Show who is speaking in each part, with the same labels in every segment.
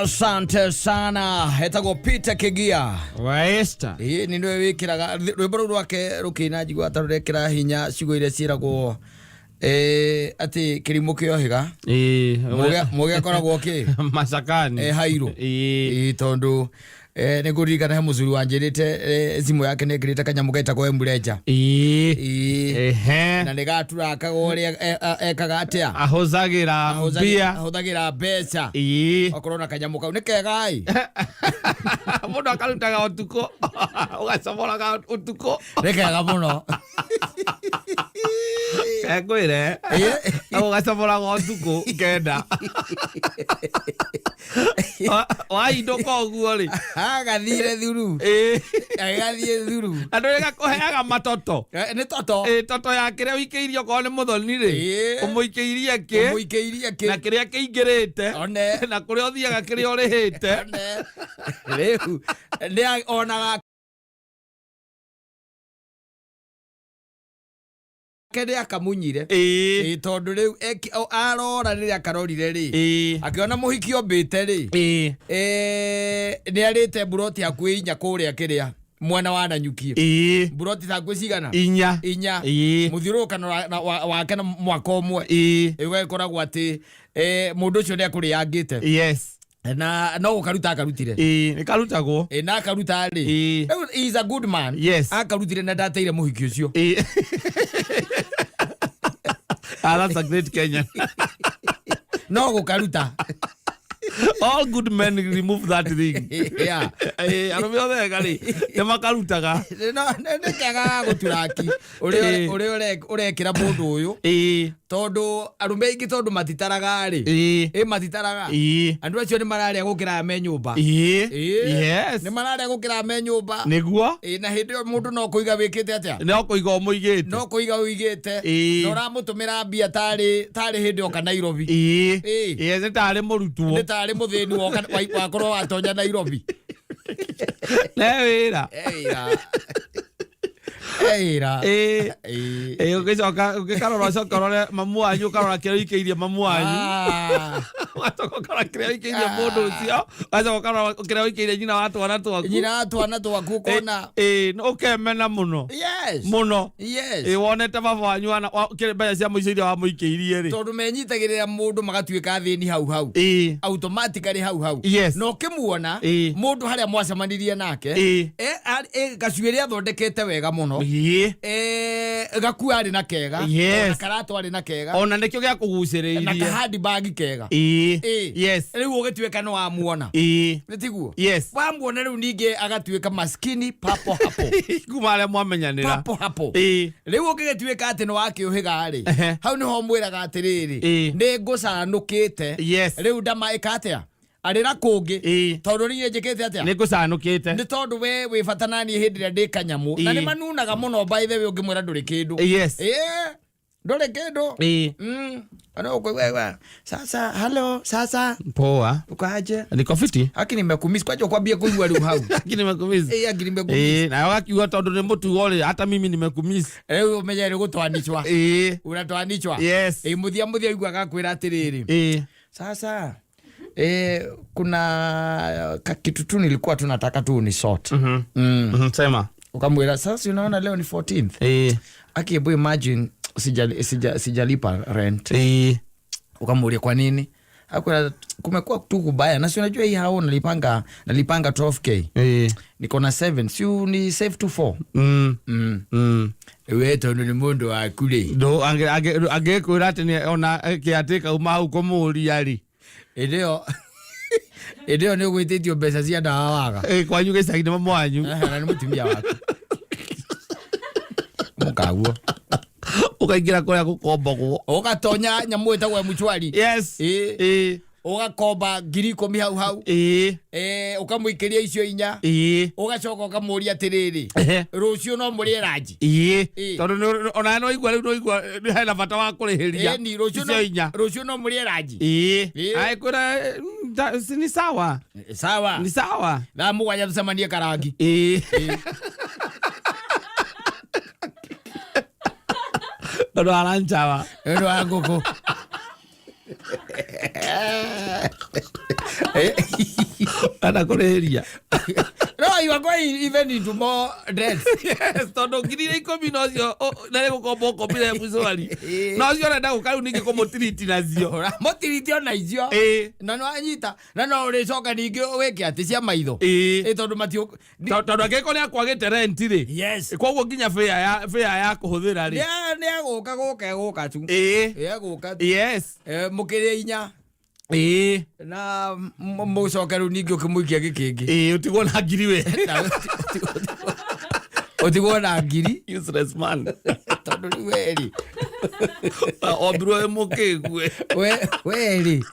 Speaker 1: Asante sana. Etago Peter Kegia.
Speaker 2: Waesta.
Speaker 1: Ni ndio wikiraga rwimbo rwake rukinaji gwa tarurekera hinya cigo ire ciragwo ati kirimo kyo higa. Muge koragwo ki
Speaker 2: Masakani.
Speaker 1: Hairo. Tondu negurigana he muzuri wanjirite zimu yake negirite kanyamu gaitagwo embureja. Na negatura akagore ekagatia ahozagira becha okorona kanyamu kau nikegai
Speaker 2: mundu akarutaga utuko ugacomoraga utuko
Speaker 1: nikega muno
Speaker 2: ekwire ugacomoraga utuko kenda waindo koguo ri
Speaker 1: agathire thuru agathie thuru
Speaker 2: andu gakuheaga matoto
Speaker 1: ni toto
Speaker 2: toto ya kiria wikeirio ko ni muthoni ri umuikeirie ki na kiria kiingirite na kuria uthiaga kiria urihite
Speaker 1: riu ni onaga kede akamunyire tondu riu arora riri akarorire ri akiona muhiki ombite ri ni arite buroti akwinya kuria kiria mwana wa Nanyuki buroti takwe cigana
Speaker 2: inya
Speaker 1: muthiurukano wake na mwaka umwe igokoragwo ati mundu ucio ni akuriangite na no ukaruta akarutire
Speaker 2: ni karutagwo
Speaker 1: na akaruta ri he is a good man akarutire na dateire muhiki ucio
Speaker 2: that's a great Kenyan.
Speaker 1: No gukaruta.
Speaker 2: All good men remove that thing.
Speaker 1: Yeah.
Speaker 2: Arumio the gari. Nemakarutaga.
Speaker 1: No nekaga guturaki. Ore kira mundu uyu. Tondu arume ingi tondu matitaraga ri. Matitaraga. Andu acio ni mararia gukira me nyumba.
Speaker 2: Yes.
Speaker 1: Ni mararia gukira me nyumba.
Speaker 2: Niguo.
Speaker 1: Na hindi mundu no kuiga wikite atia.
Speaker 2: No kuiga umuigite.
Speaker 1: No kuiga uigite. No ramutumira mbia tari hindi oka Nairobi.
Speaker 2: Yes, tari murutwo.
Speaker 1: Tari muthini woka wakorwo watonya Nairobi.
Speaker 2: Newira. Ukikarora cokorore mamu wanyu ukarora kiria ikeirie mamu wanyu watokora kiria ikeirie mundu ucio wacoka kiria ikeirie nyina wa twana
Speaker 1: twaku kona
Speaker 2: ukemena muno muno wonete baba wanyu ana mbeca cia muiciria wa muikeirie ri
Speaker 1: tondu menyitagirira mundu magatuika thini hau automatically hau no kimuona mundu haria mwacamanirie nake gacuiria athondekete wega muno gaku ari na kega ona karatu ari na kega
Speaker 2: ona ndikyo gya kuguciriria
Speaker 1: na kahandi bag kega riu ugituika no amuona nitiguo wamuona riu ninge agatuika maskini papo hapo
Speaker 2: kumale mwamenyanira
Speaker 1: papo hapo riu ugituika ati no wakiuhiga ari hau niho mwiraga atiriri ni ngucanukite riu ndama ikatia arira kungi tondu rinye njikite atia
Speaker 2: ni ngucanukite
Speaker 1: ni tondu we fatanani hindi ria ndi kanyamu na ni manunaga muno by the way ungimwira nduri kindu nduri kindu ana ukwewa sasa hello sasa
Speaker 2: poa
Speaker 1: ukaje
Speaker 2: niko fiti
Speaker 1: akini nimekumiss kwaje kwambia kuigwa riu hau
Speaker 2: akini nimekumiss
Speaker 1: akini nimekumiss
Speaker 2: na wakiuga tondu ni mutugo ri hata mimi nimekumiss
Speaker 1: umenyere gutwanichwa unatwanichwa muthia igwaga kwira atiriri sasa kuna kitu tu nilikuwa tunataka tu ni sort.
Speaker 2: Sema.
Speaker 1: Ukamwira sasa unaona leo ni 14th. Hebu imagine sijalipa rent. Ukamuulia kwa nini? Hakuwa kumekuwa tu kubaya. Na si unajua hii hao nalipanga 12k. Niko na 7. Si ni save to 4. Wewe tondu ni mundu wa kule.
Speaker 2: Do angekwira ati ni ona kiatika uma hau kumuria ri.
Speaker 1: Edeo ni gwititio mbeca cia ndawa waga
Speaker 2: kwanyu gicagine mamu wanyu
Speaker 1: na ni mutumia waku mukaguo
Speaker 2: ukaingira kuria gukombogwo
Speaker 1: ugatonya nyamu itagwo muchwari ugakomba 10,000 hau ukamuikiria icio inya ugacoka ukamuria atiriri rucio no murie ranji
Speaker 2: tondu ona no igwa riu no igwa hena bata wa kurihiria rucio no murie ranji ai kura ni sawa ni sawa
Speaker 1: na mugwanja tucemanie karangi
Speaker 2: ndo aranjawa
Speaker 1: ndo anguko
Speaker 2: Ana kureria.
Speaker 1: No, you are going even into more dreads.
Speaker 2: Yes, tondo ngiri ikomi no cio na rego kombo kopira muzwari. No cio na ndago kau ninge komo tiriti nacio.
Speaker 1: Mo tiriti ona icio. Na no anyita. Na no uri coka ninge weke ati cia maitho. Tondo matio.
Speaker 2: Tondo ngeko ni akwagite rent ri.
Speaker 1: Yes.
Speaker 2: Koguo nginya fare ya kuhuthira ri.
Speaker 1: Ni aguka tu. Aguka.
Speaker 2: Yes.
Speaker 1: Mukire inya. Na mucokeru ningi ukimuikia gikingi.
Speaker 2: Utigwo na ngiri we.
Speaker 1: Utigwo na ngiri.
Speaker 2: Useless man.
Speaker 1: Tondu ni weri.
Speaker 2: Obiro emukegwe.
Speaker 1: Weri.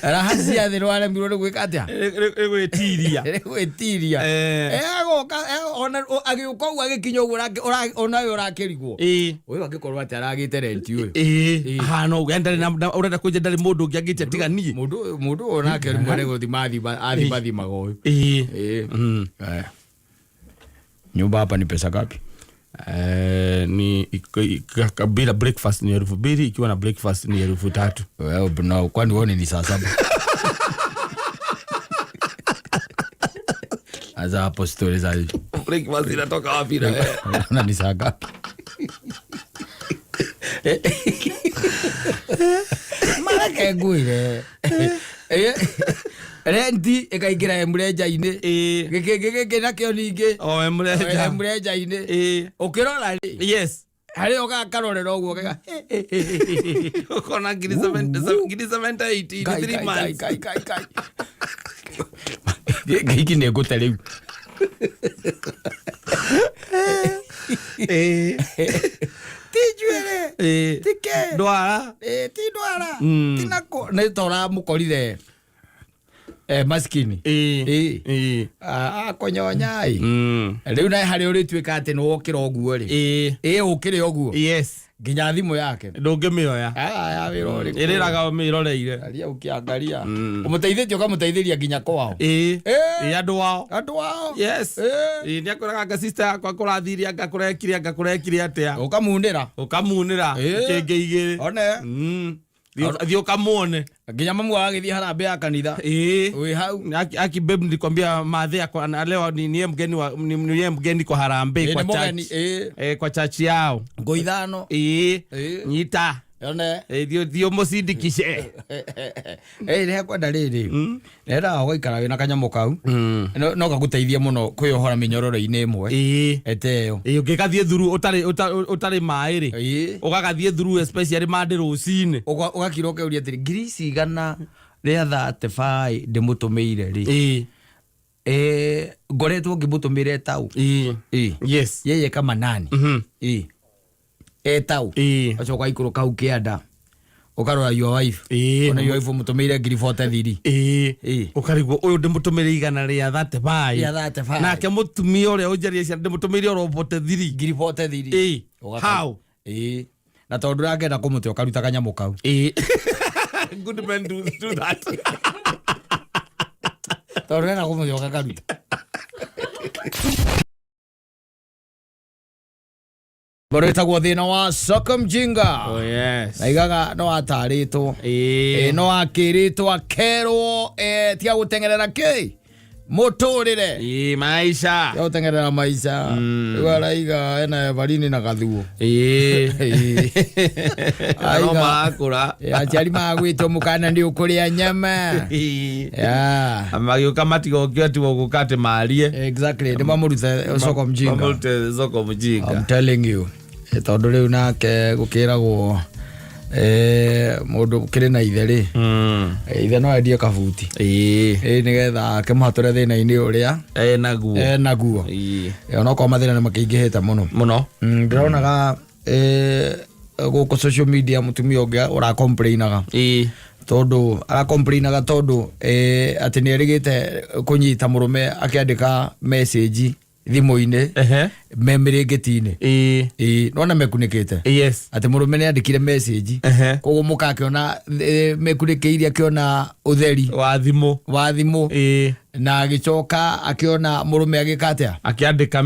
Speaker 1: Rahasia thiro ale mbiro ni gwika atia.
Speaker 2: Gwetiria.
Speaker 1: Gwetiria. Agoka ona agiuka uga gikinyo ona yo rakirigwo. Uyu agikorwa ati aragite rent uyu.
Speaker 2: No ugenda na urenda kuje ndari mundu ungi agite tiga ni.
Speaker 1: Mundu ona keri mwere guthi mathi mago. Nyumba hapa ni pesa ngapi?
Speaker 2: Ni bila breakfast ni 2,000, ikiwa na breakfast ni 3,000.
Speaker 1: Wewe bwana, kwani uone ni saa 7? Aza hapo stories za
Speaker 2: breakfast inatoka wapi na
Speaker 1: na ni saa ngapi? Mara kegwire. Renti ekaikira emreja-ini gike nakio ningi emreja-ini ukirora ri
Speaker 2: yes
Speaker 1: hari ugakarorera uguo gega
Speaker 2: ukona ngiri 78 3 months
Speaker 1: giki ni ngute riu tijuere tike
Speaker 2: ndwara
Speaker 1: ti ndwara tinako ni tora mukorire maskini konyonyai riu na hari uri twika ati no ukira oguo ri ukire oguo
Speaker 2: yes
Speaker 1: nginya thimu yake
Speaker 2: ndungimioya
Speaker 1: ya wirori
Speaker 2: iriraga miroreire
Speaker 1: aria ukiangaria umuteithĩtie ukamuteithĩria nginya kwao
Speaker 2: andu wao yes ni akoraga nga sister yakwa kurathiria ngakurekiria atia ukamunira kingi one thio kamuone
Speaker 1: nginya mamu agithia harambe ya kanitha wi hau
Speaker 2: aki babe nilikwambia madhe yako leo ni mgeni kwa harambe kwa church kwa church yao
Speaker 1: ngoithano
Speaker 2: nyita
Speaker 1: one
Speaker 2: thio musindikishe
Speaker 1: ne kwenda riri nera gũikara wina kanyamo kau no gaguteithia muno kwĩohora minyororo-ini imwe eteyo
Speaker 2: ungikathie thuru utari mai ri ugagathie thuru especially mandi rucini
Speaker 1: ugakira ukeuria atiri ngiri cigana ria 35 ndimutumiire ri ngoretwo ngimutumire tau
Speaker 2: yes
Speaker 1: yeye kama nani tau acoka ikuru kau kianda ukarora your wife ona your wife mutumire ngiri 43
Speaker 2: ukarigwo uyu ndimutumire igana ria 35 nake mutumia uria unjaria cia ndimutumire oro 43
Speaker 1: ngiri 43
Speaker 2: how
Speaker 1: na tondu rangenda kumute ukaruta kanyamo kau
Speaker 2: good men do that
Speaker 1: tondu rangenda kumute ukakaruta Boretagwo thina wa Soko Mjinga.
Speaker 2: Yes.
Speaker 1: Na igaga no atarĩtwo. No akĩrĩtwo akerwo tia gũtengerera mũtũrĩre.
Speaker 2: Maisha.
Speaker 1: Tia gũtengerera maisha. Araiga ena Evarini na Gathuo.
Speaker 2: No makũra.
Speaker 1: Aciari magwĩtwo mũkana nĩ ũkũrĩa nyama.
Speaker 2: Magĩũka matigokio ati gũkate marie.
Speaker 1: Exactly. Nĩ mamũrute Soko Mjinga.
Speaker 2: Mamũrute Soko Mjinga.
Speaker 1: I'm telling you. Tondu riu nake gukiragwo mundu kiri na ithe ithe no endie kabuti nigetha akimuhature thina-ini uria naguo ona kwa mathina ni makingihite muno ndironaga guku social media mutumia ungi ura complainaga tondu ara complainaga tondu ati ni erigite kunyita murume akiandika message thimu-ine me mirĩngĩti-inĩ nona mekunikite ati murume niandikire message koguo muka akiona mekunĩkĩire akiona utheri wa thimu na agicoka akiona murume agikatea
Speaker 2: akiandika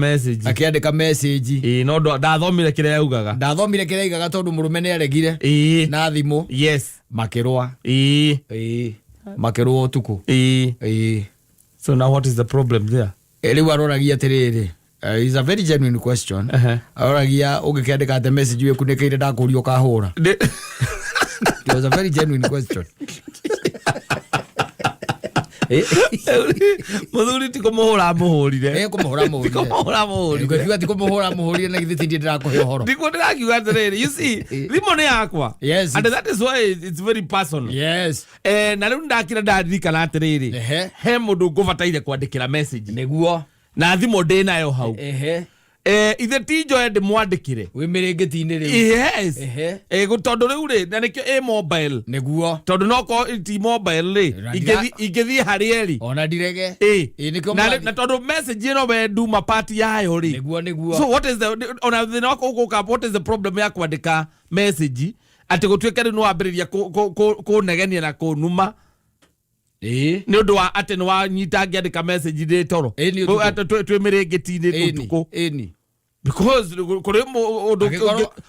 Speaker 2: message no ndathomire kĩrĩa yaugaga tondu murume niaregire na thimu makirwa makirwa utuku so now what is the problem there
Speaker 1: riu aroragia atiriri is a very genuine question aroragia ugikiandika ate message wekunĩkĩire ndakurio kahura it was a very genuine question
Speaker 2: muthuri ti kumuhura muhurire
Speaker 1: ngĩkiuga ti kumuhura muhurire na githĩ tindĩ ndĩrakũhe ũhoro
Speaker 2: ndiko ndĩrakiuga atĩrĩrĩ you see thimũ nĩ yakwa and that is why it's very personal na rĩu ndakira ndaririkana atĩrĩrĩ he mũndũ ngũbataire kwandĩkĩra message
Speaker 1: nĩguo
Speaker 2: na thimũ ndĩ nayo hau ithe ti Joe ndĩmwandĩkire
Speaker 1: wĩ mĩrĩngĩti-inĩ
Speaker 2: tondũ rĩu rĩ na nĩkĩo mobile
Speaker 1: nĩguo
Speaker 2: tondũ noko ti mobile rĩ ingĩthiĩ harĩa ĩrĩ
Speaker 1: ona ndirege
Speaker 2: na tondũ message ĩno we nduma part yayo rĩ
Speaker 1: nĩguo
Speaker 2: so what is the ona thĩna wako ũgũka what is the problem ya kwandĩka message atĩ gũtuĩke rĩu nĩwambĩrĩria kũnegenia na kũnuma nĩ ũndũ wa atĩ nĩ wanyita ngĩandĩka message ndĩ toro twĩ mĩrĩngĩti-inĩ ũtukũ because kũrĩ mũndũ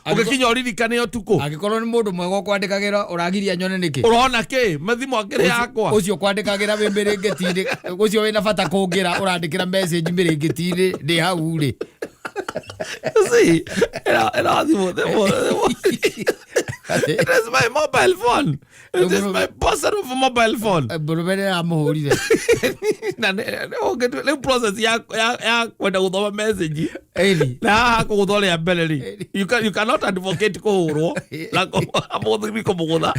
Speaker 2: ũgĩkinya ũririkane ũtukũ
Speaker 1: angĩkorwo nĩ mũndũ mwega ũkwandĩkagĩra ũragiria nyone nĩkĩ
Speaker 2: ũrona kĩ mathimũ akĩrĩ yakwa
Speaker 1: ũcio kwandĩkagĩra wĩ mĩrĩngĩti-inĩ ũcio wĩna bata kũngĩra ũrandĩkĩra message mĩrĩngĩti-inĩ ndĩ hau rĩ
Speaker 2: see it is my mobile phone. It is my personal mobile phone.
Speaker 1: Burubere amuhurire.
Speaker 2: Na le process ya kwenda guthoma message. Na kuguthora mbere. You cannot advocate kuhurwo. Like amothe kumugutha.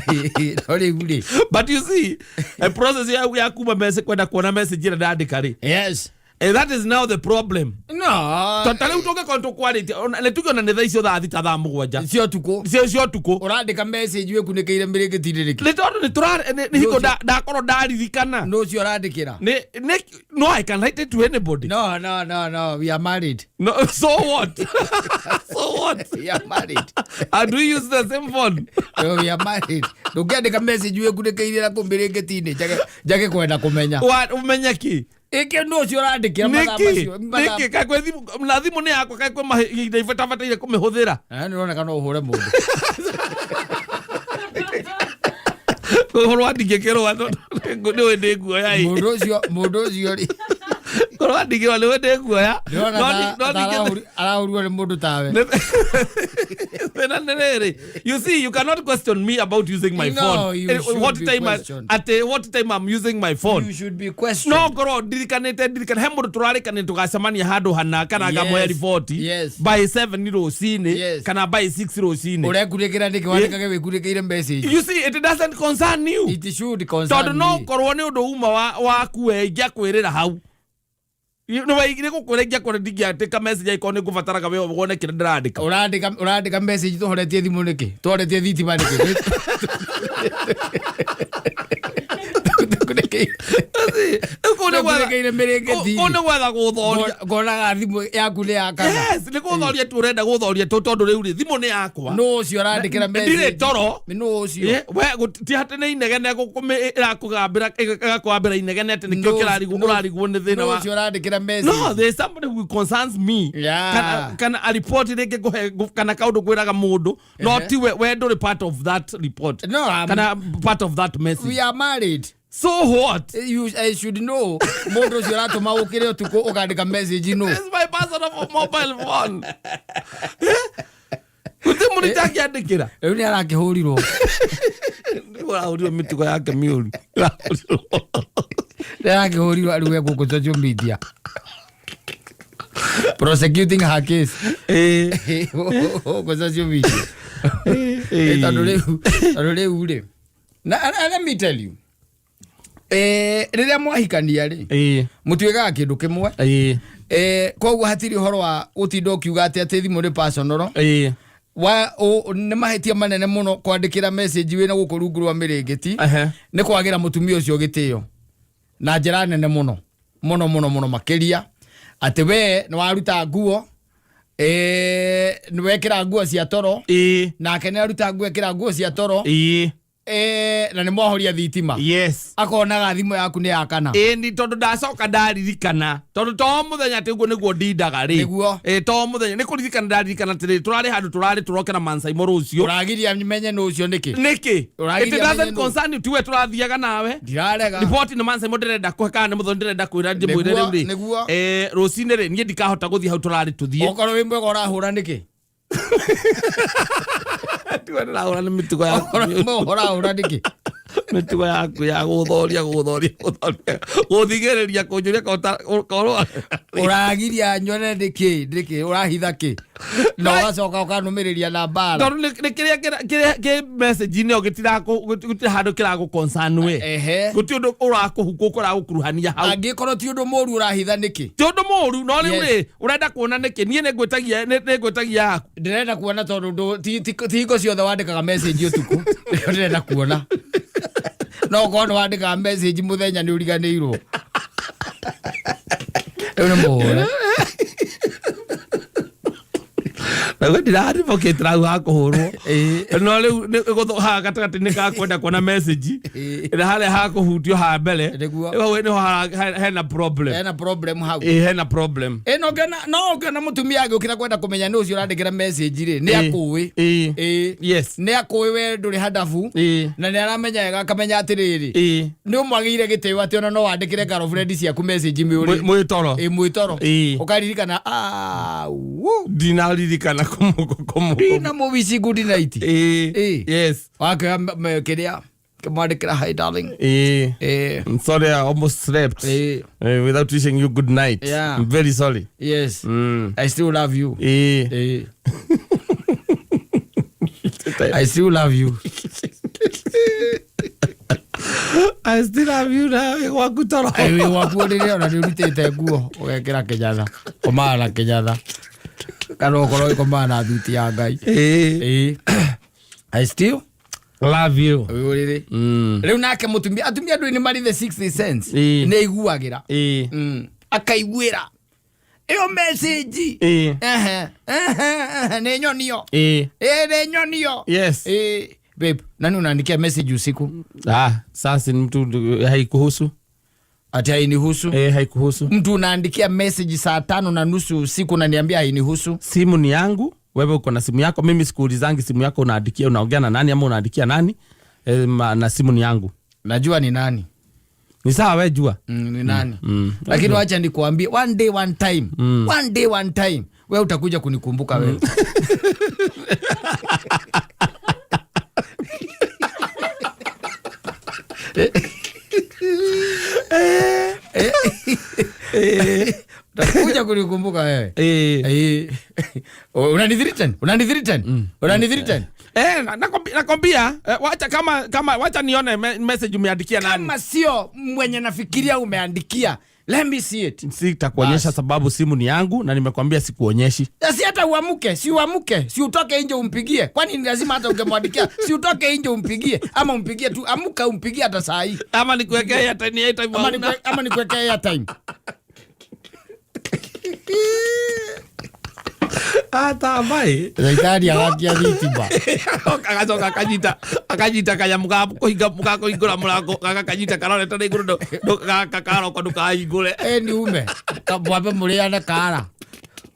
Speaker 2: But you see, a process ya kuma message kwenda kuona message ira ndandika ri.
Speaker 1: Yes.
Speaker 2: And that is now the problem.
Speaker 1: No.
Speaker 2: Totale utoke konto quality. Le tuko na netha thaa thita thaa mugwanja.
Speaker 1: Cio tuko. Urandika message wekunĩkĩire mĩrĩngĩti-inĩ rĩkĩ.
Speaker 2: Le tondu ni turare ni hiko ndakorwo ndaririkana.
Speaker 1: No cio urandĩkĩra.
Speaker 2: No, I can write it to anybody.
Speaker 1: No. We are married.
Speaker 2: No, so what? So what?
Speaker 1: We are married.
Speaker 2: Do we use the same phone?
Speaker 1: No, we are married. Ndũngĩandĩka message wekunĩkĩire na mĩrĩngĩti-inĩ njage kwenda kũmenya.
Speaker 2: Umenya ki?
Speaker 1: Eke no cio urandĩkĩra mathaa macio.
Speaker 2: Niki kakwe thimũ na thimũ nĩ yakwa kakwe mahinda ibataire kũmĩhũthĩra.
Speaker 1: Nĩroneka no ũhũre mũndũ.
Speaker 2: Ũhoro andĩkĩrwo nĩwe ndĩ guoya ĩ.
Speaker 1: Mũndũ ũcio rĩ.
Speaker 2: Korwo andĩkĩrwo nĩwe ndĩ guoya.
Speaker 1: Arahũrwo nĩ mũndũ tawe.
Speaker 2: You see, you cannot question me about using my phone. What time I'm using my phone?
Speaker 1: You should be questioned.
Speaker 2: No, korwo ndirikanĩte he mũndũ tũrarĩkanĩte tũgacemania handũ hana kana ngamũhe riboti by 7 rũcinĩ kana by 6 rũcinĩ.
Speaker 1: Ũrekunĩkĩra nĩkĩ wandĩkage wĩkunĩkĩire message?
Speaker 2: You see, it doesn't concern you.
Speaker 1: It should concern me.
Speaker 2: Tondũ no korwo nĩ ũndũ uma waku ingĩakwĩrĩra hau. No way nĩ gũkwĩra ingĩakwĩra ndingĩandĩka message ĩkorwo nĩ ngũbataraga we wone kĩrĩa ndĩrandĩka.
Speaker 1: Ũrandĩka message tũhoretie thimũ nĩkĩ? Tũhoretie thitima nĩkĩ?
Speaker 2: Kone gwetha gũthoria
Speaker 1: ngonaga thimũ yaku nĩ yakana.
Speaker 2: Yes, nĩ gũthoria tu ũrenda gũthoria tondũ rĩu rĩ thimũ nĩ yakwa.
Speaker 1: No ũcio ũrandĩkĩra message.
Speaker 2: Ndirĩ toro.
Speaker 1: No ũcio.
Speaker 2: We ti hatĩ nĩ inegene ĩrakũgambĩra ĩgakwambĩra inegene atĩ nĩkĩo ũrarigwo nĩ thĩna wa.
Speaker 1: No ũcio ũrandĩkĩra message.
Speaker 2: No, there is somebody who concerns me. Kana a report rĩngĩ ngũhe kana kaũndũ kwĩraga mũndũ. No ti we ndũrĩ part of that report.
Speaker 1: No,
Speaker 2: kana part of that message.
Speaker 1: We are married.
Speaker 2: So what?
Speaker 1: I should know. Mũndũ ũcio ũratũma ũkĩre ũtukũ ũkandĩka message no.
Speaker 2: This is my personal mobile phone. Gũtĩ mũndũ takĩandĩkĩra.
Speaker 1: Rĩu nĩ arakĩhũrirwo.
Speaker 2: Ũrahũrirwo mĩtugo yake mĩũru.
Speaker 1: Arakĩhũrirwo rĩu gũkũ social media. Prosecuting her case. Gũkũ social media. Tondũ rĩu rĩ. Let me tell you. Rĩrĩa mwahikania rĩ mũtuĩkaga kĩndũ kĩmwe koguo hatirĩ ũhoro wa gũtinda ũkiuga atĩ thimũ nĩ personal nĩ mahĩtia manene mũno kwandĩkĩra message wĩna gũkũ rungu rwa mĩrĩngĩti nĩ kwagĩra mũtumia ũcio gĩtĩo na njĩra nene mũno makĩria ate we no aruta nguo ni wekira nguo cia toro nake ni aruta nguo ekira nguo cia toro na ni mwahoria thitima
Speaker 2: yes
Speaker 1: akonaga thimo yaku ni yakana
Speaker 2: ni tondu ndacoka ndaririkana tondu to muthenya tiguo niguo ndindaga ri to muthenya ni kuririkana ndaririkana tiri turari handu turari turokera Mansai Moro ucio
Speaker 1: uragiria menye no ucio niki
Speaker 2: it doesn't concern you tiwe turathiaga nawe
Speaker 1: ndirarega
Speaker 2: report ni Mansai Moro ndirenda kuheka ni mutho ndirenda kwira ndi mwire ri rucine ri nie ndikahota guthii hau turari tuthie
Speaker 1: okorwo wi mwega urahura niki
Speaker 2: tuwe ndahura ni mitugo ya
Speaker 1: urahura niki
Speaker 2: mitugo yaku ya guthoria guthigereria kunjuria korwa
Speaker 1: uragiria nyone ndiki urahitha ki no wacoka ukanumiriria na mbara
Speaker 2: tondu ni kiria message ni ogitira handu kiragu concern we guti undu urakuhuko kuragukuruhania hau
Speaker 1: angikorwo ti undu moru urahitha niki
Speaker 2: ti undu moru no ri urenda kuona niki nie ningwetagia yaku
Speaker 1: ndirenda kuona tondu ti ngo ciothe wandikaga message utuku ndirenda kuona no kono wandikaga message muthenya ni uriganirwo ene mohora
Speaker 2: na ndirari pocket rau hakuhurwo no riu gutha gatagati ni kakwenda kuona message ina hale hakuhutio ha mbere we ni hena problem
Speaker 1: hau
Speaker 2: hena problem
Speaker 1: no ngena mutumia age ukira kwenda kumenya ni ucio urandikira message ri ni akuwi
Speaker 2: yes
Speaker 1: ni akuwi we nduri hadafu na ni aramenya wega akamenya atiriri ni umwagire giteo ati ona no wandikire girlfriend ciaku message
Speaker 2: mwitoro
Speaker 1: mwitoro ukaririkana
Speaker 2: dinaririkana
Speaker 1: na movie good night
Speaker 2: yes
Speaker 1: wake kiria kemwandikira hi darling
Speaker 2: I'm sorry I almost slept without wishing you good night. I'm very sorry.
Speaker 1: Yes. I still love you. I still love you.
Speaker 2: I still love you na wakutoro
Speaker 1: wakuonire ona nirutite nguo ugekira kinyatha komana kinyatha kana okoro komana thuti ya Ngai I still
Speaker 2: love you
Speaker 1: urire riu nake mutumia atumia ndu ni mari the 60 cents ne iguagira akaiguira iyo message ne nyonio ne nyonio
Speaker 2: yes
Speaker 1: babe nani unaandikia message usiku
Speaker 2: sasa ni mtu haikuhusu
Speaker 1: ati hainihusu
Speaker 2: haikuhusu
Speaker 1: mtu unaandikia message saa 5:30 usiku unaniambia hainihusu
Speaker 2: simu ni yangu wewe uko na simu yako mimi sikuulizangi simu yako unaandikia unaongea na nani ama unaandikia nani na simu ni yangu
Speaker 1: najua ni nani
Speaker 2: ni sawa wewe jua
Speaker 1: ni nani lakini acha nikuambie one day one time wewe utakuja kunikumbuka wewe utakuja kunikumbuka wewe unanithiritan
Speaker 2: nakwambia wacha kama wacha nione message umeandikia nani
Speaker 1: kama sio mwenye nafikiria umeandikia let me see it
Speaker 2: sitakuonyesha sababu simu ni yangu na nimekwambia sikuonyeshi
Speaker 1: si hata uamuke si utoke nje umpigie kwani ni lazima hata ungemwandikia si utoke nje umpigie ama umpigie tu amuka umpigie hata saa hii
Speaker 2: ama nikuwekea airtime
Speaker 1: ama nikuwekea airtime
Speaker 2: hata mai
Speaker 1: zaitari agakia thitima
Speaker 2: akacoka akanyita kanyamu ga kũhingũra mũrango gakanyita karorete na igũrũ gakakaroko ndũkahingũre
Speaker 1: ni ume mwambe mũrĩane kara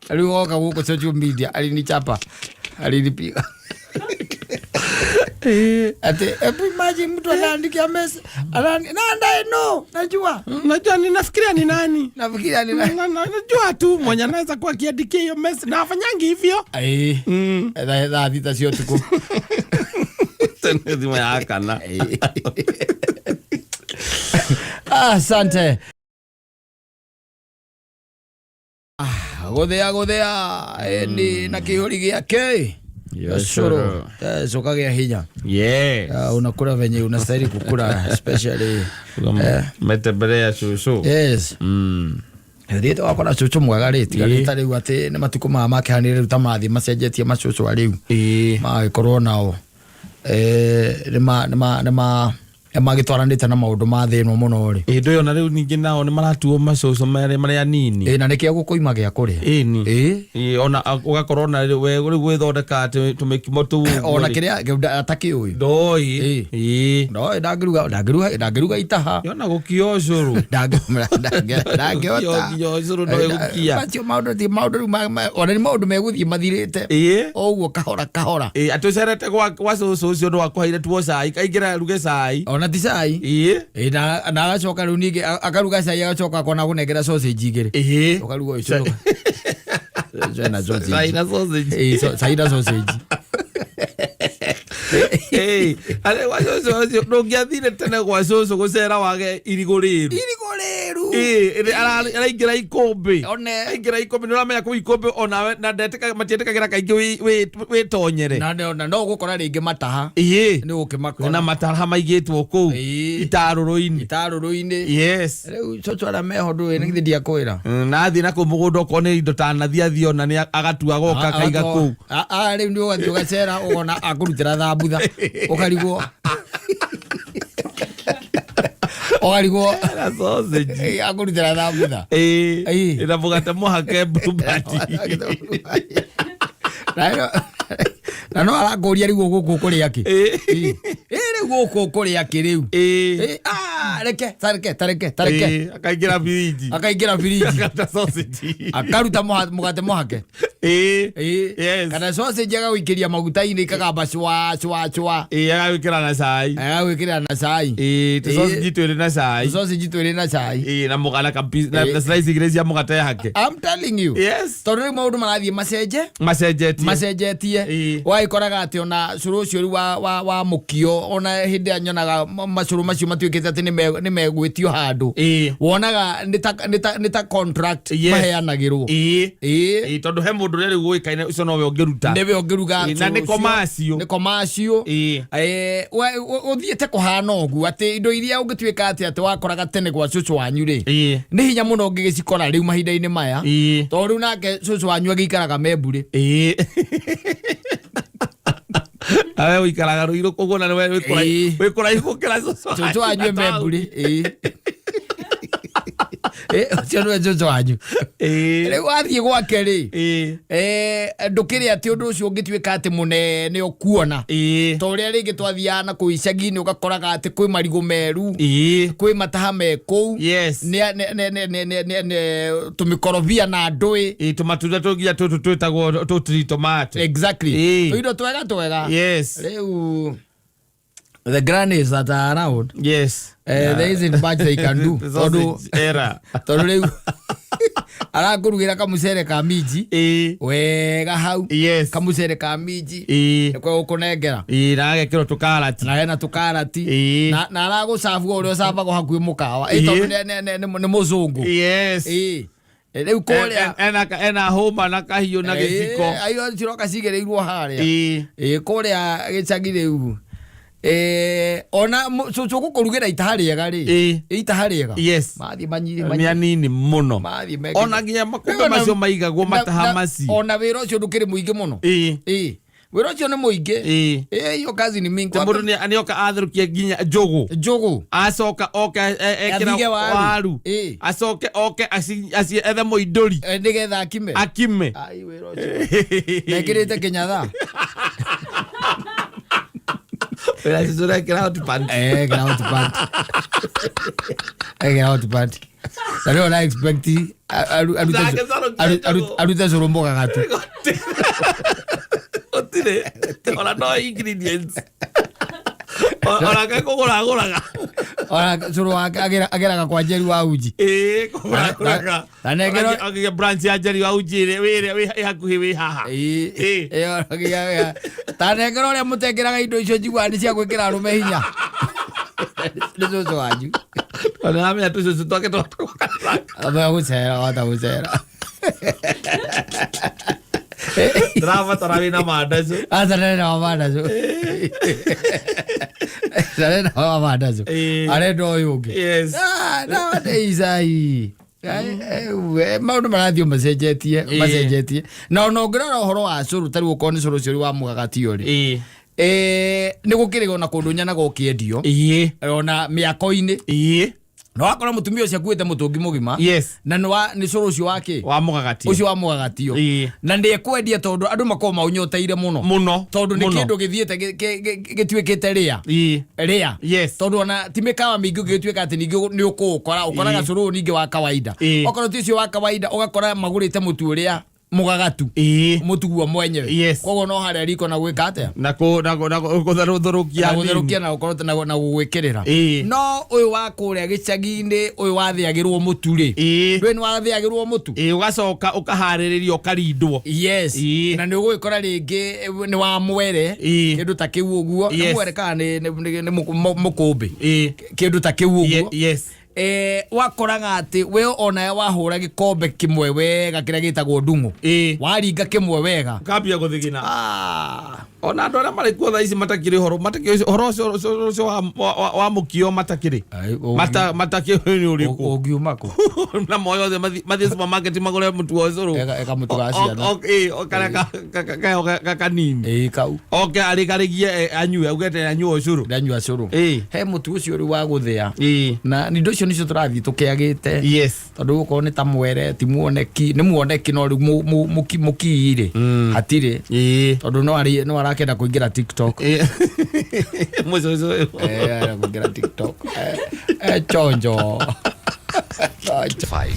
Speaker 1: rĩu oka gũkũ social media alinichapa alinipiga ati imagine mtu anaandikia message najua
Speaker 2: ninafikiria ni nani
Speaker 1: najua
Speaker 2: tu mwenye anaweza kuwa akiandikia hiyo message na afanyangi hivyo
Speaker 1: thita cio tuku
Speaker 2: tena yakana
Speaker 1: asante guthea ni na kihuri giake Yashoro sokagia hinya unakula venye unastahili kukula especially
Speaker 2: metebelea chuchu
Speaker 1: Thiete wakora chuchu mwega rĩti riu ati ni matuko ma makihanire riu ta mathi macenjetie macucu ariu magikorwo nao magitwaranite na maundu ma thino muno ri
Speaker 2: ndo yo na riu ningi nao ni maratuo macoco maria nini
Speaker 1: na nikia gukuima gia kuria
Speaker 2: ona ugakorwo na we gwithondeka ati tumikimo tu
Speaker 1: ona kiria ataki uyu
Speaker 2: ndoi
Speaker 1: ndagiruga itaha
Speaker 2: yona gukia ucuru
Speaker 1: ndagiota
Speaker 2: ucuru ndoi gukia
Speaker 1: macio maundu ona ni maundu meguthie mathirite oguo kahora
Speaker 2: atucerete gwa cucu ucio ndo akwaire tuo cai kaingira ruge cai
Speaker 1: ona ti cai na agacoka riu ningi akaruga cai agacoka akona gunengera sausage igiri ukaruga ucio China sausage. China sausage.
Speaker 2: Ale wacoco ndungiathire tene gwa cucu gucera wage iriguriru araingira ikumbi aingira ikumbi nuramenya ku ikumbi ona na ndeteka matietekagira kaingi witonyere
Speaker 1: na no gukora ringi mataha ni ukimakora
Speaker 2: na mataha maigitwo ku itaruru-ini
Speaker 1: yes riu cucu ara mehondo ni githi dia kwira
Speaker 2: nathi na ku mugunda kone indo ta nathi ona ni agatua goka kaiga ku
Speaker 1: riu ni ugathi ugacera ugona akurutira thambutha ukarigwo ogarigwo
Speaker 2: sausage
Speaker 1: akurutira thambutha
Speaker 2: ina mugate muhake mbati
Speaker 1: na no arakuria riu guku kuria ki riu guku kuria ki riu reke tareke
Speaker 2: akaingira firiji
Speaker 1: akata sausage akaruta mugate muhake yes kana sausage agawikiria maguta-ini ikagamba chwa
Speaker 2: agawikira na cai sausage twiri na cai na mugana na slice igire cia mugate yake
Speaker 1: I'm telling you
Speaker 2: yes
Speaker 1: tondu riu maundu marathie macenjetie waikoraga ati ona curu ucio wa mukio ona hindi anyonaga macuru macio matuikite ati ni megwitio handu wonaga ni ta contract maheanagirwo
Speaker 2: tondu he mundu ria riu guikaine ucio nowe ongiruta
Speaker 1: niwe ongiruga
Speaker 2: na ni komacio
Speaker 1: uthiete kuhana uguo ati indo iria ungituika ati wakoraga tene gwa cucu wanyu ri ni hinya muno ngigicikora riu mahinda-ini maya tondu riu nake cucu wanyu agikaraga memburi
Speaker 2: awe wikaraga ruiru koguo na we wikora igukira
Speaker 1: cucu wanyu memburi ucio niwe cucu wanyu riu wathie gwake ri ndukiri ati undu ucio ungituika ati munene ukuona to uria ringi twathiaga na kuu icagi-ini ugakoraga ati kwi marigu meru kwi mataha me kuu tumikorobia na ndui
Speaker 2: tumatunda tungia tutu twitagwo tutiri tomato
Speaker 1: exactly indo twega
Speaker 2: yes
Speaker 1: riu the grannies that are around
Speaker 2: yes
Speaker 1: there isn't much they can do tondu riu arakurugira kamucere ka minji wega hau kamucere ka minji nikwe ukunengera
Speaker 2: na agekirwo tukarati
Speaker 1: na hena tukarati na aragucabua uria ucabagwo hakuhi mukawa tondu ni muzungu riu kuria
Speaker 2: ena homa na kahiu na giciko
Speaker 1: ayo ciroka cigereirwo haria kuria gicagi riu ona cucu gukurugira itaha riega ri itaha riega mathi manyiri
Speaker 2: nini muno ona nginya makumbe macio maigagwo mataha macio
Speaker 1: ona wira ucio ndukiri muingi muno wira ucio ni muingi iyo kazi ni mingi
Speaker 2: mundu ni oka atherukia nginya njugu acoka oka ekira waru acoke oke aci ethe muinduri
Speaker 1: ndigetha akime
Speaker 2: ai
Speaker 1: wira ucio nekirite kinyatha
Speaker 2: get out pant.
Speaker 1: I don't expect it. Aruta soromboga gatu.
Speaker 2: Otile. Ona no ingredients. Ona ka kugura.
Speaker 1: Ona soro agera kwa Jerry wa uji.
Speaker 2: Kugura.
Speaker 1: Anegero
Speaker 2: agiga branch ya Jerry wa uji we hakuhi we haha.
Speaker 1: Agiga. Tanegero le mutegeraga indo icio njigua ni cia gwikira rume hinya. Nizo wanyu.
Speaker 2: Ona ame atuzo tutoke to.
Speaker 1: Aba gucera wata gucera.
Speaker 2: Drama tarawina madazo.
Speaker 1: Azarena madazo. Zarena madazo. Are do yuge.
Speaker 2: Yes.
Speaker 1: Nowadays maundu marathio macenjetie na no ngirora uhoro wa curu tari uko ni curu cio wa mugagati uri nä gå kä rä ona kå ndå nyana gå kä endio ona mä ako-inä no wakora mutumia ucio akuite mutungi mugima na ni curu ucio wake
Speaker 2: wa mugagatio
Speaker 1: ucio wa mugagatio na ndi ekwendia tondu andu makoma maunyoteire muno tondu ni kindu githiete gituikite ria tondu ona timikawa mingi gituika ati ningi ni ukora curu ningi wa kawaida okoro ti ucio wa kawaida ugakora magurite mutu uria mugagatu mutu guo mwenyewe koguo no haria riko na gwika atia
Speaker 2: na gutharukia
Speaker 1: na ukorwo na gwikirira no uyu wa kuria gicagi-ini uyu wathiagirwo mutu ri ndwe ni wathiagirwo mutu
Speaker 2: ugacoka ukahariririo ukarindwo
Speaker 1: na ni ugwikora ringi ni wa mwere kindu ta kiu uguo ni mwere kana ni mukumbi kindu ta kiu uguo wakoraga ati we ona wahura gikombe kimwe wega kiria gitagwo ndungu waringa kimwe wega
Speaker 2: kambia guthigina ona andu aria mari kuo thaa ici matakiri horo ucio wa mukio matakiri matakiri ni uriku
Speaker 1: ungiumako
Speaker 2: na moyo othe mathie supermarket magure mutu wa ucuru
Speaker 1: eka mutu wa ciana
Speaker 2: kana kanini
Speaker 1: kau
Speaker 2: arikarigie anyue ugete anyue ucuru
Speaker 1: he mutu ucio ri wa guthia na ni ndocio nicio turathi tukiagite tondu uko ni ta mwere ti muoneki ni muoneki no ri mukiire hatire tondu no arakenda kuingira TikTok kuingira TikTok chonjo 5